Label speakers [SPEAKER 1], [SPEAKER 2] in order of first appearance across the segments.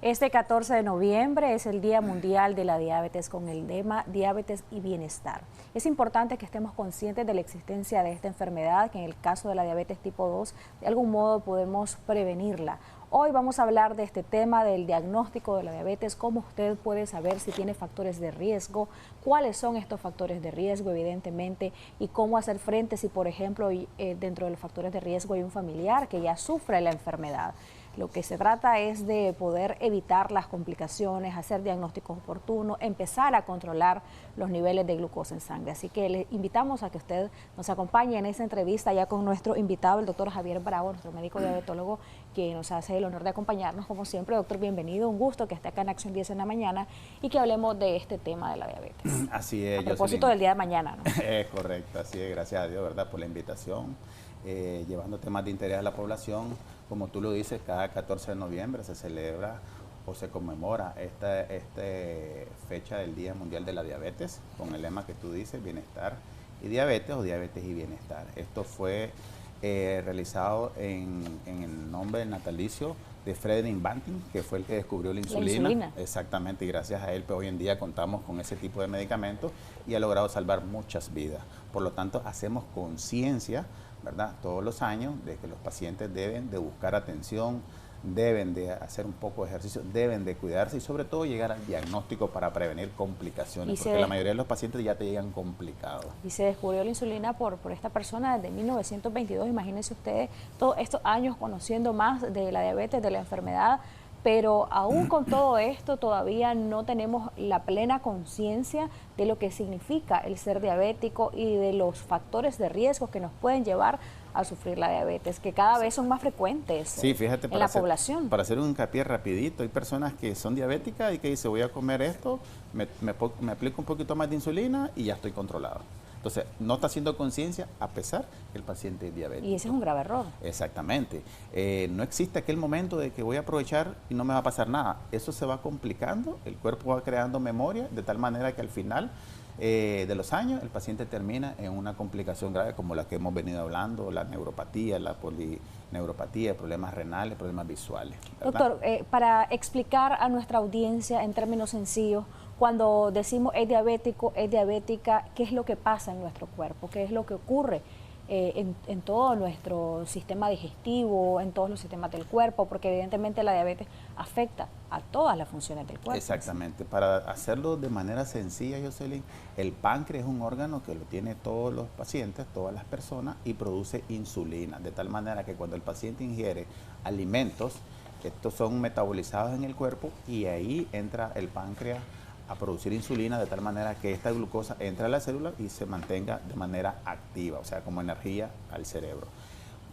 [SPEAKER 1] Este 14 de noviembre es el Día Mundial de la Diabetes con el lema Diabetes y Bienestar. Es importante que estemos conscientes de la existencia de esta enfermedad, que en el caso de la diabetes tipo 2, de algún modo podemos prevenirla. Hoy vamos a hablar de este tema del diagnóstico de la diabetes, cómo usted puede saber si tiene factores de riesgo, cuáles son estos factores de riesgo, evidentemente, y cómo hacer frente si, por ejemplo, dentro de los factores de riesgo hay un familiar que ya sufre la enfermedad. Lo que se trata es de poder evitar las complicaciones, hacer diagnósticos oportunos, empezar a controlar los niveles de glucosa en sangre. Así que le invitamos a que usted nos acompañe en esta entrevista ya con nuestro invitado, el doctor Javier Bravo, nuestro médico diabetólogo, que nos hace el honor de acompañarnos como siempre. Doctor, bienvenido, un gusto que esté acá en Acción 10 en la mañana y que hablemos de este tema de la diabetes.
[SPEAKER 2] Así es.
[SPEAKER 1] A propósito del día de mañana, ¿no?
[SPEAKER 2] Es correcto, así es, gracias a Dios, ¿verdad?, por la invitación, llevando temas de interés a la población. Como tú lo dices, cada 14 de noviembre se celebra o se conmemora esta fecha del Día Mundial de la Diabetes, con el lema que tú dices, bienestar y diabetes, o diabetes y bienestar. Esto fue realizado en el nombre del natalicio de Frederick Banting, que fue el que descubrió la insulina. Exactamente, y gracias a él pues, hoy en día contamos con ese tipo de medicamentos y ha logrado salvar muchas vidas. Por lo tanto, hacemos conciencia, ¿verdad?, todos los años de que los pacientes deben de buscar atención, deben de hacer un poco de ejercicio, deben de cuidarse y sobre todo llegar al diagnóstico para prevenir complicaciones, porque la mayoría de los pacientes ya te llegan complicados.
[SPEAKER 1] Y se descubrió la insulina por esta persona desde 1922, imagínense ustedes todos estos años conociendo más de la diabetes, de la enfermedad, pero aún con todo esto todavía no tenemos la plena conciencia de lo que significa el ser diabético y de los factores de riesgo que nos pueden llevar a sufrir la diabetes, que cada vez son más frecuentes.
[SPEAKER 2] Sí, fíjate,
[SPEAKER 1] en la población.
[SPEAKER 2] Para hacer un hincapié rapidito, hay personas que son diabéticas y que dicen, voy a comer esto, me aplico un poquito más de insulina y ya estoy controlado. Entonces, no está haciendo conciencia a pesar que el paciente es diabético.
[SPEAKER 1] Y ese es un grave error.
[SPEAKER 2] Exactamente. No existe aquel momento de que voy a aprovechar y no me va a pasar nada. Eso se va complicando, el cuerpo va creando memoria, de tal manera que al final de los años el paciente termina en una complicación grave como la que hemos venido hablando, la neuropatía, la polineuropatía, problemas renales, problemas visuales, ¿verdad?
[SPEAKER 1] Doctor, para explicar a nuestra audiencia en términos sencillos, cuando decimos es diabético, es diabética, ¿qué es lo que pasa en nuestro cuerpo? ¿Qué es lo que ocurre en todo nuestro sistema digestivo, en todos los sistemas del cuerpo? Porque evidentemente la diabetes afecta a todas las funciones del cuerpo.
[SPEAKER 2] Exactamente. Para hacerlo de manera sencilla, Jocelyn, el páncreas es un órgano que lo tiene todos los pacientes, todas las personas, y produce insulina, de tal manera que cuando el paciente ingiere alimentos, estos son metabolizados en el cuerpo y ahí entra el páncreas a producir insulina de tal manera que esta glucosa entre a la célula y se mantenga de manera activa, o sea, como energía al cerebro.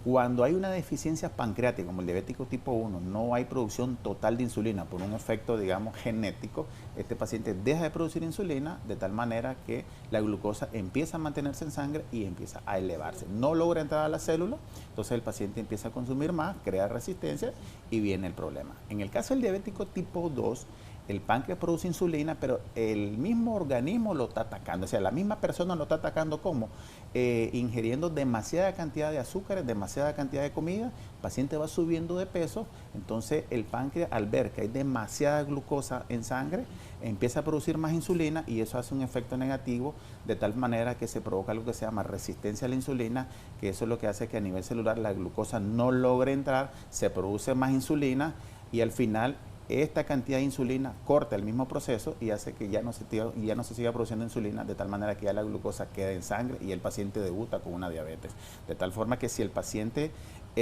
[SPEAKER 2] Cuando hay una deficiencia pancreática, como el diabético tipo 1, no hay producción total de insulina por un efecto, digamos, genético, este paciente deja de producir insulina de tal manera que la glucosa empieza a mantenerse en sangre y empieza a elevarse. No logra entrar a la célula, entonces el paciente empieza a consumir más, crea resistencia y viene el problema. En el caso del diabético tipo 2, el páncreas produce insulina, pero el mismo organismo lo está atacando. O sea, la misma persona lo está atacando ¿cómo? Ingiriendo demasiada cantidad de azúcares, demasiada cantidad de comida. El paciente va subiendo de peso, entonces el páncreas, al ver que hay demasiada glucosa en sangre, empieza a producir más insulina y eso hace un efecto negativo, de tal manera que se provoca algo que se llama resistencia a la insulina, que eso es lo que hace que a nivel celular la glucosa no logre entrar, se produce más insulina y al final esta cantidad de insulina corta el mismo proceso y hace que ya no se siga produciendo insulina, de tal manera que ya la glucosa queda en sangre y el paciente debuta con una diabetes. De tal forma que si el paciente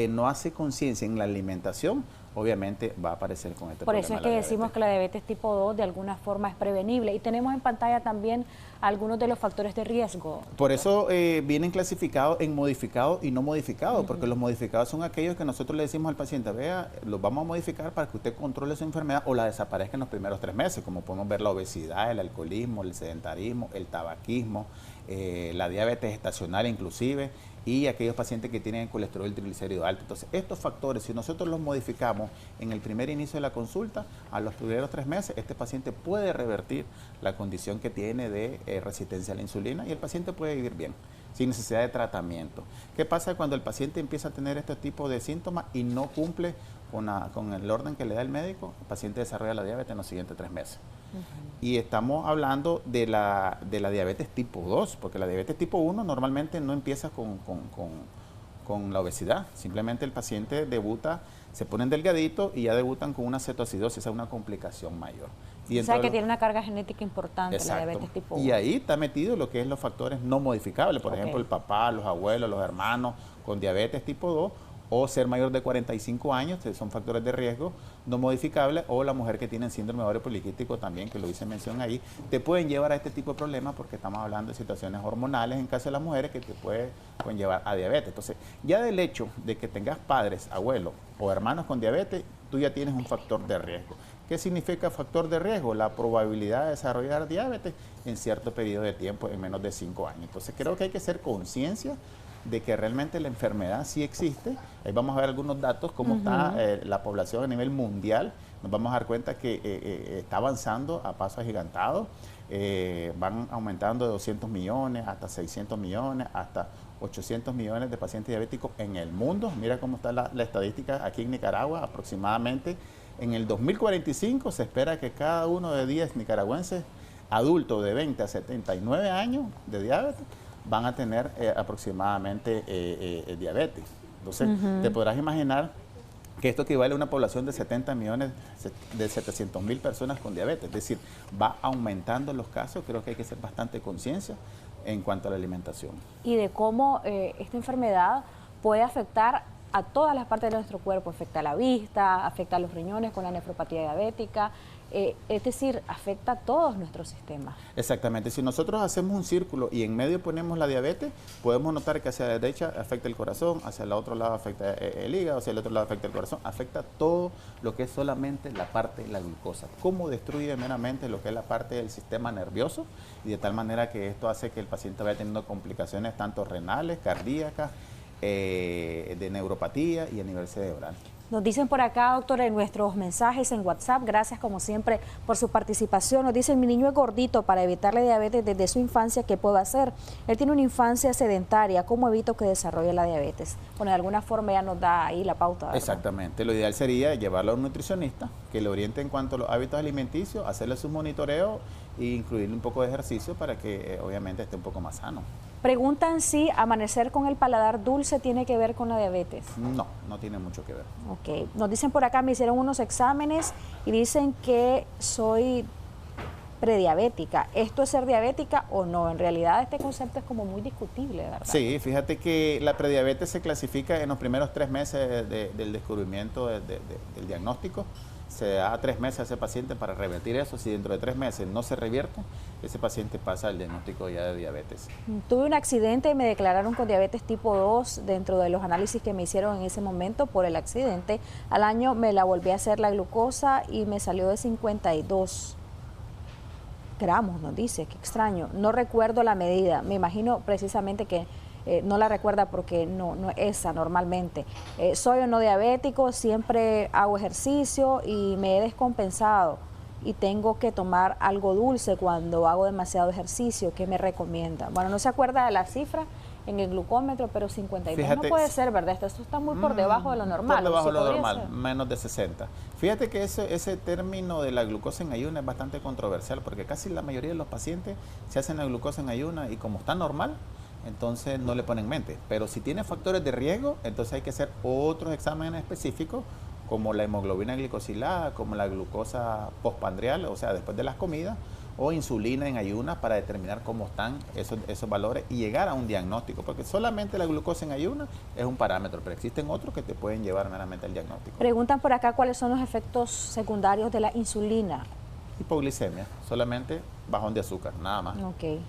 [SPEAKER 2] no hace conciencia en la alimentación, obviamente va a aparecer con este problema.
[SPEAKER 1] Por eso es que decimos que la diabetes tipo 2 de alguna forma es prevenible. Y tenemos en pantalla también algunos de los factores de riesgo.
[SPEAKER 2] Por eso vienen clasificados en modificados y no modificados, porque los modificados son aquellos que nosotros le decimos al paciente, vea, los vamos a modificar para que usted controle su enfermedad o la desaparezca en los primeros 3 meses, como podemos ver la obesidad, el alcoholismo, el sedentarismo, el tabaquismo, la diabetes estacional inclusive, y aquellos pacientes que tienen colesterol y triglicéridos alto. Entonces, estos factores, si nosotros los modificamos en el primer inicio de la consulta, a los primeros 3 meses, este paciente puede revertir la condición que tiene de resistencia a la insulina y el paciente puede vivir bien, sin necesidad de tratamiento. ¿Qué pasa cuando el paciente empieza a tener este tipo de síntomas y no cumple con el orden que le da el médico, el paciente desarrolla la diabetes en los siguientes 3 meses. Y estamos hablando de la diabetes tipo 2, porque la diabetes tipo 1 normalmente no empieza con la obesidad. Simplemente el paciente debuta, se ponen delgadito y ya debutan con una cetoacidosis, esa es una complicación mayor.
[SPEAKER 1] Y o sea que tiene una carga genética importante. Exacto. La diabetes tipo 1.
[SPEAKER 2] Y ahí está metido lo que es los factores no modificables, por ejemplo el papá, los abuelos, los hermanos con diabetes tipo 2, o ser mayor de 45 años, que son factores de riesgo no modificables, o la mujer que tiene síndrome ovario poliquístico también, que lo hice mención ahí, te pueden llevar a este tipo de problemas porque estamos hablando de situaciones hormonales en caso de las mujeres que te pueden llevar a diabetes. Entonces, ya del hecho de que tengas padres, abuelos o hermanos con diabetes, tú ya tienes un factor de riesgo. ¿Qué significa factor de riesgo? La probabilidad de desarrollar diabetes en cierto periodo de tiempo, en menos de 5 años. Entonces, creo que hay que hacer conciencia de que realmente la enfermedad sí existe. Ahí vamos a ver algunos datos, cómo está la población a nivel mundial. Nos vamos a dar cuenta que está avanzando a pasos agigantados. Van aumentando de 200 millones hasta 600 millones, hasta 800 millones de pacientes diabéticos en el mundo. Mira cómo está la estadística aquí en Nicaragua. Aproximadamente en el 2045 se espera que cada uno de 10 nicaragüenses adultos de 20 a 79 años de diabetes van a tener aproximadamente diabetes. Entonces, te podrás imaginar que esto equivale a una población de 70 millones, de 700.000 personas con diabetes. Es decir, va aumentando los casos. Creo que hay que hacer bastante conciencia en cuanto a la alimentación.
[SPEAKER 1] Y de cómo esta enfermedad puede afectar a todas las partes de nuestro cuerpo. Afecta a la vista, afecta a los riñones con la nefropatía diabética. Es decir, afecta a todos nuestros sistemas.
[SPEAKER 2] Exactamente. Si nosotros hacemos un círculo y en medio ponemos la diabetes, podemos notar que hacia la derecha afecta el corazón, hacia el otro lado afecta el hígado, hacia el otro lado afecta el corazón, afecta todo lo que es solamente la parte de la glucosa. Cómo destruye meramente lo que es la parte del sistema nervioso, y de tal manera que esto hace que el paciente vaya teniendo complicaciones tanto renales, cardíacas, de neuropatía y a nivel cerebral.
[SPEAKER 1] Nos dicen por acá, doctor, en nuestros mensajes en WhatsApp, gracias como siempre por su participación. Nos dicen, mi niño es gordito, para evitarle diabetes desde su infancia, ¿qué puedo hacer? Él tiene una infancia sedentaria, ¿cómo evito que desarrolle la diabetes? Bueno, de alguna forma ya nos da ahí la pauta, ¿verdad?
[SPEAKER 2] Exactamente, lo ideal sería llevarlo a un nutricionista que le oriente en cuanto a los hábitos alimenticios, hacerle su monitoreo e incluirle un poco de ejercicio para que obviamente esté un poco más sano.
[SPEAKER 1] Preguntan si amanecer con el paladar dulce tiene que ver con la diabetes.
[SPEAKER 2] No, no tiene mucho que ver.
[SPEAKER 1] Ok, nos dicen por acá, me hicieron unos exámenes y dicen que soy prediabética. ¿Esto es ser diabética o no? En realidad este concepto es como muy discutible, ¿verdad?
[SPEAKER 2] Sí, fíjate que la prediabetes se clasifica en los primeros 3 meses del descubrimiento del diagnóstico. Se da 3 meses a ese paciente para revertir eso. Si dentro de 3 meses no se revierte, ese paciente pasa al diagnóstico ya de diabetes.
[SPEAKER 1] Tuve un accidente y me declararon con diabetes tipo 2 dentro de los análisis que me hicieron en ese momento por el accidente. Al año me la volví a hacer la glucosa y me salió de 52 gramos, nos dice, qué extraño. No recuerdo la medida, me imagino precisamente que no la recuerda porque no es esa normalmente. Soy o no diabético, siempre hago ejercicio y me he descompensado y tengo que tomar algo dulce cuando hago demasiado ejercicio. ¿Qué me recomienda? Bueno, no se acuerda de la cifra en el glucómetro, pero 52 fíjate, no puede ser, ¿verdad? Esto está muy por debajo de lo normal.
[SPEAKER 2] Por debajo de lo normal, menos de 60. Fíjate que ese término de la glucosa en ayuna es bastante controversial porque casi la mayoría de los pacientes se hacen la glucosa en ayuna y como está normal, entonces no le ponen mente. Pero si tiene factores de riesgo, entonces hay que hacer otros exámenes específicos como la hemoglobina glicosilada, como la glucosa postprandial, o sea, después de las comidas, o insulina en ayunas para determinar cómo están esos valores y llegar a un diagnóstico, porque solamente la glucosa en ayunas es un parámetro, pero existen otros que te pueden llevar meramente al diagnóstico.
[SPEAKER 1] Preguntan por acá cuáles son los efectos secundarios de la insulina.
[SPEAKER 2] Hipoglicemia, solamente bajón de azúcar, nada más.
[SPEAKER 1] Ok.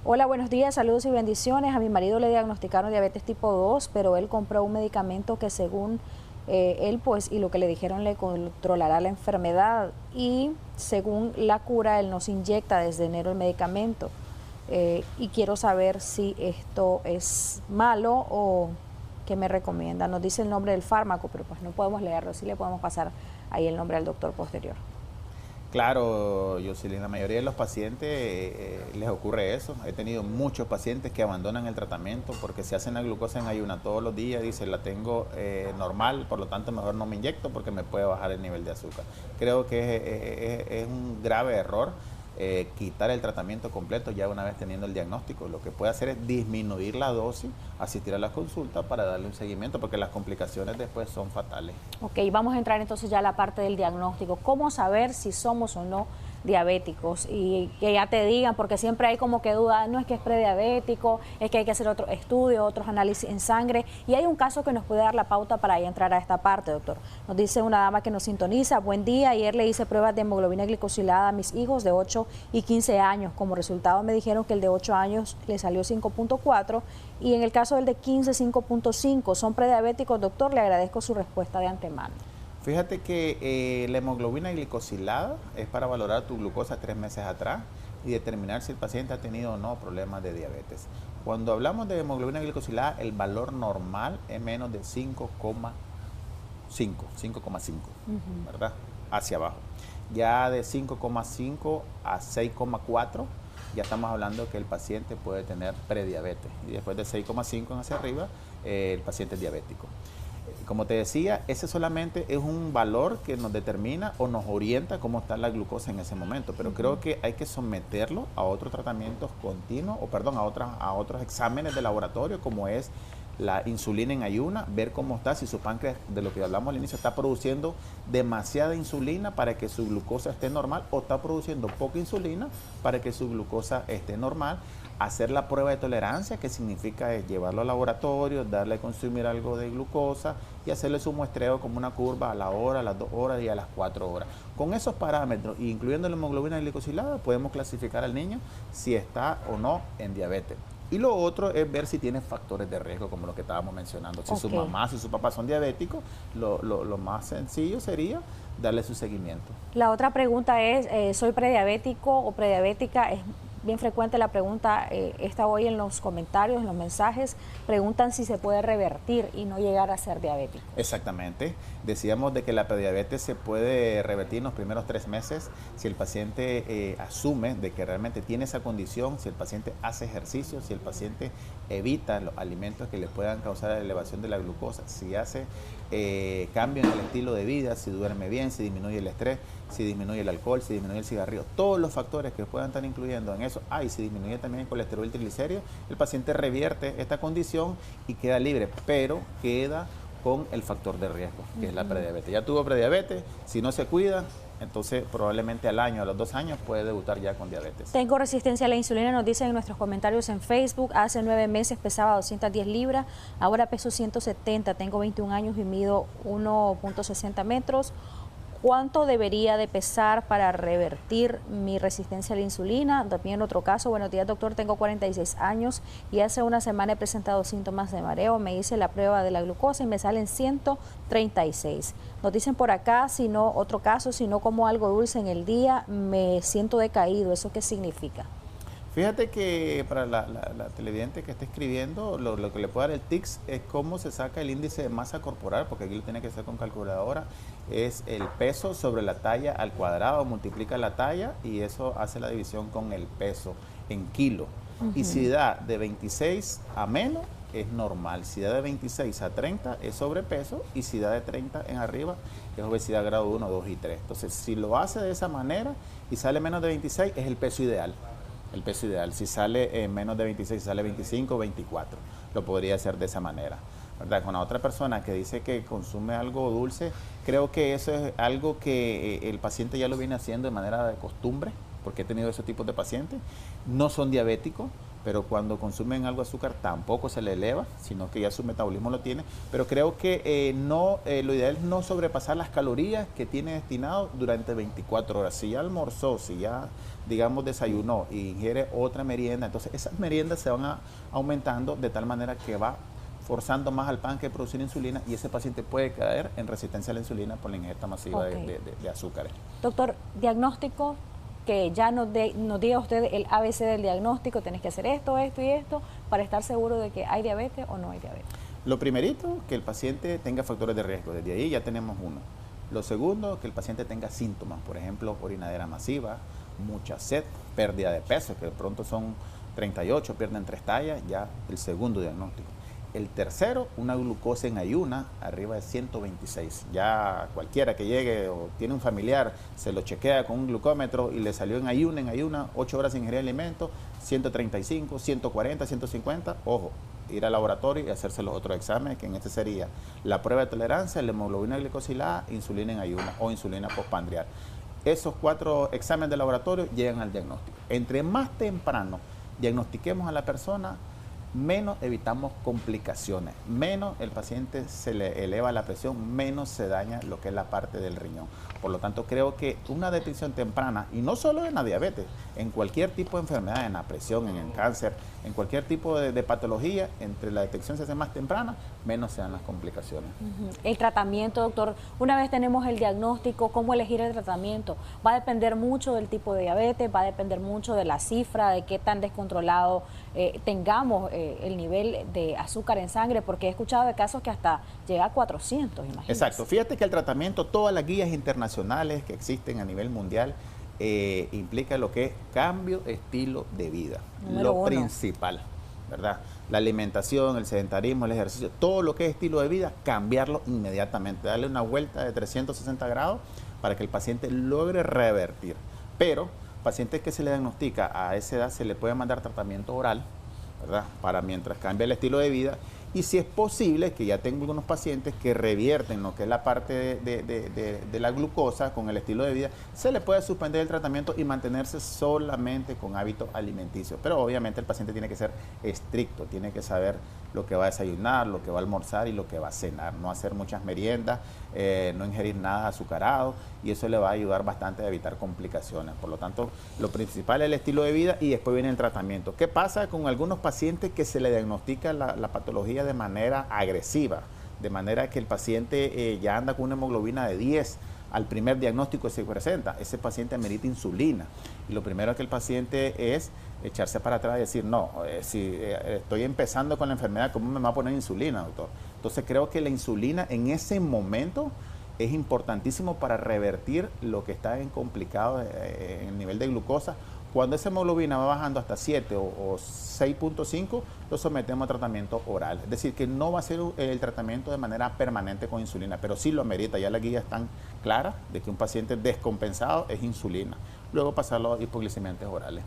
[SPEAKER 1] Hola, buenos días, saludos y bendiciones. A mi marido le diagnosticaron diabetes tipo 2, pero él compró un medicamento que según él pues y lo que le dijeron le controlará la enfermedad y según la cura él nos inyecta desde enero el medicamento y quiero saber si esto es malo o qué me recomienda. Nos dice el nombre del fármaco, pero pues no podemos leerlo, sí le podemos pasar ahí el nombre al doctor posterior.
[SPEAKER 2] Claro, Jocelyn, la mayoría de los pacientes les ocurre eso. He tenido muchos pacientes que abandonan el tratamiento porque se hacen la glucosa en ayuna todos los días, dicen la tengo normal, por lo tanto mejor no me inyecto porque me puede bajar el nivel de azúcar. Creo que es un grave error quitar el tratamiento completo ya una vez teniendo el diagnóstico. Lo que puede hacer es disminuir la dosis, asistir a la consulta para darle un seguimiento porque las complicaciones después son fatales.
[SPEAKER 1] Ok, vamos a entrar entonces ya a la parte del diagnóstico. ¿Cómo saber si somos o no diabéticos? Y que ya te digan, porque siempre hay como que duda, no es que es prediabético, es que hay que hacer otro estudio, otros análisis en sangre. Y hay un caso que nos puede dar la pauta para ahí entrar a esta parte, doctor. Nos dice una dama que nos sintoniza: buen día, ayer le hice pruebas de hemoglobina glicosilada a mis hijos de 8 y 15 años. Como resultado me dijeron que el de 8 años le salió 5.4 y en el caso del de 15, 5.5. ¿Son prediabéticos, doctor? Le agradezco su respuesta de antemano.
[SPEAKER 2] Fíjate que la hemoglobina glicosilada es para valorar tu glucosa 3 meses atrás y determinar si el paciente ha tenido o no problemas de diabetes. Cuando hablamos de hemoglobina glicosilada, el valor normal es menos de 5,5, ¿verdad? Hacia abajo. Ya de 5,5 a 6,4, ya estamos hablando que el paciente puede tener prediabetes. Y después de 6,5 hacia arriba, el paciente es diabético. Como te decía, ese solamente es un valor que nos determina o nos orienta cómo está la glucosa en ese momento, pero creo que hay que someterlo a otros tratamientos continuos, a otros exámenes de laboratorio, como es la insulina en ayuna, ver cómo está, si su páncreas, de lo que hablamos al inicio, está produciendo demasiada insulina para que su glucosa esté normal o está produciendo poca insulina para que su glucosa esté normal. Hacer la prueba de tolerancia, que significa llevarlo al laboratorio, darle a consumir algo de glucosa y hacerle su muestreo como una curva a la hora, a las 2 horas y a las 4 horas. Con esos parámetros, incluyendo la hemoglobina glicosilada, podemos clasificar al niño si está o no en diabetes. Y lo otro es ver si tiene factores de riesgo, como lo que estábamos mencionando. Si su mamá, si su papá son diabéticos, lo más sencillo sería darle su seguimiento.
[SPEAKER 1] La otra pregunta es, ¿soy prediabético o prediabética? Es bien frecuente la pregunta, está hoy en los comentarios, en los mensajes, preguntan si se puede revertir y no llegar a ser diabético.
[SPEAKER 2] Exactamente. Decíamos de que la prediabetes se puede revertir en los primeros 3 meses si el paciente asume de que realmente tiene esa condición, si el paciente hace ejercicio, si el paciente evita los alimentos que le puedan causar la elevación de la glucosa, si hace cambio en el estilo de vida, si duerme bien, si disminuye el estrés, si disminuye el alcohol, si disminuye el cigarrillo, todos los factores que puedan estar incluyendo en eso. Y si disminuye también el colesterol y triglicéridos, el paciente revierte esta condición y queda libre, pero queda con el factor de riesgo, que es la prediabetes. Ya tuvo prediabetes, si no se cuida, entonces probablemente al año, a los 2 años, puede debutar ya con diabetes.
[SPEAKER 1] Tengo resistencia a la insulina, nos dicen en nuestros comentarios en Facebook. Hace 9 meses pesaba 210 libras, ahora peso 170, tengo 21 años y mido 1.60 metros. ¿Cuánto debería de pesar para revertir mi resistencia a la insulina? También otro caso: buenos días, doctor, tengo 46 años y hace una semana he presentado síntomas de mareo. Me hice la prueba de la glucosa y me salen 136. Nos dicen por acá, si no, otro caso, si no como algo dulce en el día, me siento decaído. ¿Eso qué significa?
[SPEAKER 2] Fíjate que para la televidente que está escribiendo, lo que le puede dar el TICS es cómo se saca el índice de masa corporal, porque aquí lo tiene que hacer con calculadora. Es el peso sobre la talla al cuadrado, multiplica la talla y eso hace la división con el peso en kilo. Y si da de 26 a menos, es normal. Si da de 26 a 30 es sobrepeso y si da de 30 en arriba es obesidad grado 1, 2 y 3. Entonces, si lo hace de esa manera y sale menos de 26, es el peso ideal. El peso ideal. Si sale menos de 26, sale 25 o 24. Lo podría hacer de esa manera, ¿verdad? Con la otra persona que dice que consume algo dulce, creo que eso es algo que el paciente ya lo viene haciendo de manera de costumbre, porque he tenido ese tipo de pacientes. No son diabéticos, pero cuando consumen algo de azúcar tampoco se le eleva, sino que ya su metabolismo lo tiene. Pero creo que lo ideal es no sobrepasar las calorías que tiene destinado durante 24 horas. Si ya almorzó, si ya, digamos, desayunó y ingiere otra merienda, entonces esas meriendas se van aumentando de tal manera que va forzando más al páncreas a producir insulina y ese paciente puede caer en resistencia a la insulina por la ingesta masiva de azúcares.
[SPEAKER 1] Doctor, diagnóstico, que ya nos diga usted el ABC del diagnóstico, tenés que hacer esto, esto y esto, para estar seguro de que hay diabetes o no hay diabetes.
[SPEAKER 2] Lo primerito, que el paciente tenga factores de riesgo, desde ahí ya tenemos uno. Lo segundo, que el paciente tenga síntomas, por ejemplo, orinadera masiva, mucha sed, pérdida de peso, que de pronto son 38, pierden 3 tallas, ya el segundo diagnóstico. El tercero, una glucosa en ayuna arriba de 126. Ya cualquiera que llegue o tiene un familiar, se lo chequea con un glucómetro y le salió en ayuna, 8 horas sin ingerir alimento, 135, 140, 150, ojo, ir al laboratorio y hacerse los otros exámenes, que en este sería la prueba de tolerancia, la hemoglobina glicosilada, insulina en ayuna o insulina postprandial. Esos 4 exámenes de laboratorio llegan al diagnóstico. Entre más temprano diagnostiquemos a la persona, menos evitamos complicaciones, menos el paciente se le eleva la presión, menos se daña lo que es la parte del riñón. Por lo tanto, creo que una detección temprana, y no solo en la diabetes, en cualquier tipo de enfermedad, en la presión, en el cáncer, en cualquier tipo de patología, entre la detección se hace más temprana, menos se dan las complicaciones.
[SPEAKER 1] El tratamiento, doctor, una vez tenemos el diagnóstico, ¿cómo elegir el tratamiento? Va a depender mucho del tipo de diabetes, va a depender mucho de la cifra, de qué tan descontrolado tengamos el nivel de azúcar en sangre, porque he escuchado de casos que hasta llega a 400, imagínense.
[SPEAKER 2] Exacto, fíjate que el tratamiento, todas las guías internacionales que existen a nivel mundial, implica lo que es cambio estilo de vida,
[SPEAKER 1] Número uno.
[SPEAKER 2] Principal, ¿verdad? La alimentación, el sedentarismo, el ejercicio, todo lo que es estilo de vida, cambiarlo inmediatamente, darle una vuelta de 360 grados para que el paciente logre revertir. Pero pacientes que se le diagnostica a esa edad se le puede mandar tratamiento oral, ¿verdad? Para mientras cambia el estilo de vida. Y si es posible, que ya tengo algunos pacientes que revierten lo que es la parte de la glucosa con el estilo de vida, se le puede suspender el tratamiento y mantenerse solamente con hábitos alimenticios. Pero obviamente el paciente tiene que ser estricto, tiene que saber lo que va a desayunar, lo que va a almorzar y lo que va a cenar. No hacer muchas meriendas, no ingerir nada azucarado, y eso le va a ayudar bastante a evitar complicaciones. Por lo tanto, lo principal es el estilo de vida y después viene el tratamiento. ¿Qué pasa con algunos pacientes que se le diagnostica la patología de manera agresiva? De manera que el paciente ya anda con una hemoglobina de 10 al primer diagnóstico que se presenta. Ese paciente amerita insulina. Y lo primero que el paciente es echarse para atrás y decir, no, si estoy empezando con la enfermedad, ¿cómo me va a poner insulina, doctor? Entonces creo que la insulina en ese momento es importantísimo para revertir lo que está en complicado en el nivel de glucosa. Cuando esa hemoglobina va bajando hasta 7 o 6.5, lo sometemos a tratamiento oral. Es decir, que no va a ser el tratamiento de manera permanente con insulina, pero sí lo amerita. Ya las guías están claras de que un paciente descompensado es insulina. Luego pasarlo a hipoglicemiantes orales.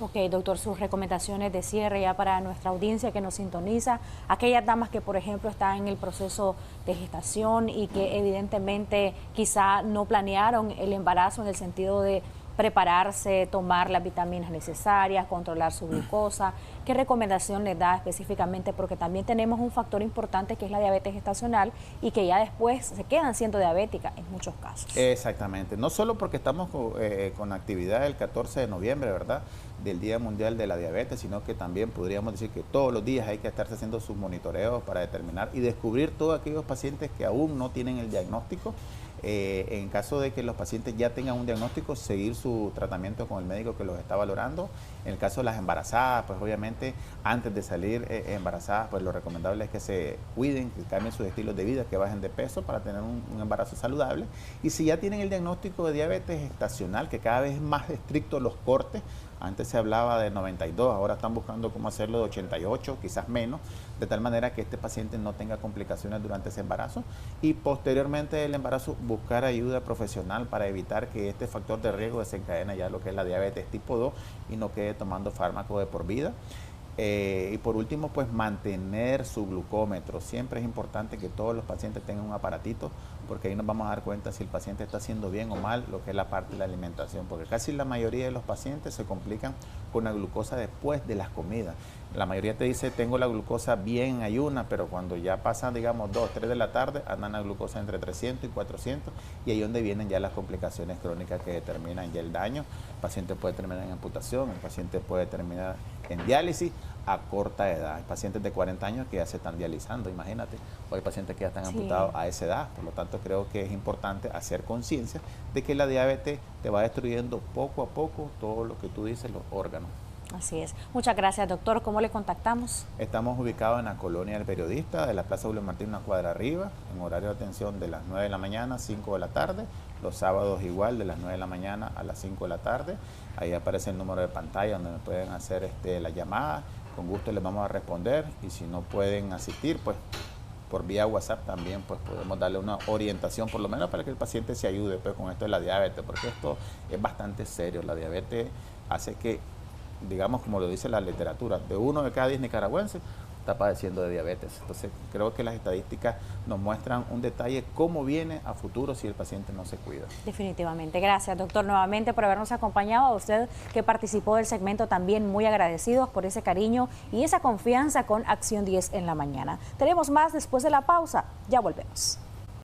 [SPEAKER 1] Ok, doctor, sus recomendaciones de cierre ya para nuestra audiencia que nos sintoniza, aquellas damas que, por ejemplo, están en el proceso de gestación y que evidentemente quizá no planearon el embarazo en el sentido de prepararse, tomar las vitaminas necesarias, controlar su glucosa. ¿Qué recomendación les da específicamente? Porque también tenemos un factor importante que es la diabetes gestacional y que ya después se quedan siendo diabéticas en muchos casos.
[SPEAKER 2] Exactamente, no solo porque estamos con actividad el 14 de noviembre, ¿verdad?, del Día Mundial de la Diabetes, sino que también podríamos decir que todos los días hay que estarse haciendo sus monitoreos para determinar y descubrir todos aquellos pacientes que aún no tienen el diagnóstico. En caso de que los pacientes ya tengan un diagnóstico, seguir su tratamiento con el médico que los está valorando. En el caso de las embarazadas, pues obviamente antes de salir embarazadas, pues lo recomendable es que se cuiden, que cambien sus estilos de vida, que bajen de peso para tener un embarazo saludable. Y si ya tienen el diagnóstico de diabetes gestacional, que cada vez es más estricto los cortes, antes se hablaba de 92, ahora están buscando cómo hacerlo de 88, quizás menos, de tal manera que este paciente no tenga complicaciones durante ese embarazo y posteriormente del embarazo buscar ayuda profesional para evitar que este factor de riesgo desencadene ya lo que es la diabetes tipo 2 y no quede tomando fármaco de por vida. Y por último, pues mantener su glucómetro. Siempre es importante que todos los pacientes tengan un aparatito, porque ahí nos vamos a dar cuenta si el paciente está haciendo bien o mal lo que es la parte de la alimentación, porque casi la mayoría de los pacientes se complican con la glucosa después de las comidas. La mayoría te dice, tengo la glucosa bien en ayuna, pero cuando ya pasan, digamos, 2, 3 de la tarde, andan la glucosa entre 300 y 400, y ahí es donde vienen ya las complicaciones crónicas que determinan ya el daño. El paciente puede terminar en amputación, el paciente puede terminar en diálisis a corta edad. Hay pacientes de 40 años que ya se están dializando, imagínate, o hay pacientes que ya están amputados a esa edad. Por lo tanto, creo que es importante hacer conciencia de que la diabetes te va destruyendo poco a poco todo lo que tú dices, los órganos.
[SPEAKER 1] Así es. Muchas gracias, doctor. ¿Cómo le contactamos?
[SPEAKER 2] Estamos ubicados en la Colonia del Periodista, de la Plaza Julio Martín, una cuadra arriba, en horario de atención de las 9 de la mañana a 5 de la tarde. Los sábados igual, de las 9 de la mañana a las 5 de la tarde. Ahí aparece el número de pantalla donde me pueden hacer la llamada. Con gusto les vamos a responder, y si no pueden asistir, pues por vía WhatsApp también pues podemos darle una orientación, por lo menos para que el paciente se ayude pues, con esto de la diabetes, porque esto es bastante serio. La diabetes hace que, digamos, como lo dice la literatura, de 1 de cada 10 nicaragüenses está padeciendo de diabetes. Entonces creo que las estadísticas nos muestran un detalle cómo viene a futuro si el paciente no se cuida.
[SPEAKER 1] Definitivamente. Gracias, doctor, nuevamente por habernos acompañado. A usted que participó del segmento también muy agradecidos por ese cariño y esa confianza con Acción 10 en la mañana. Tenemos más después de la pausa. Ya volvemos.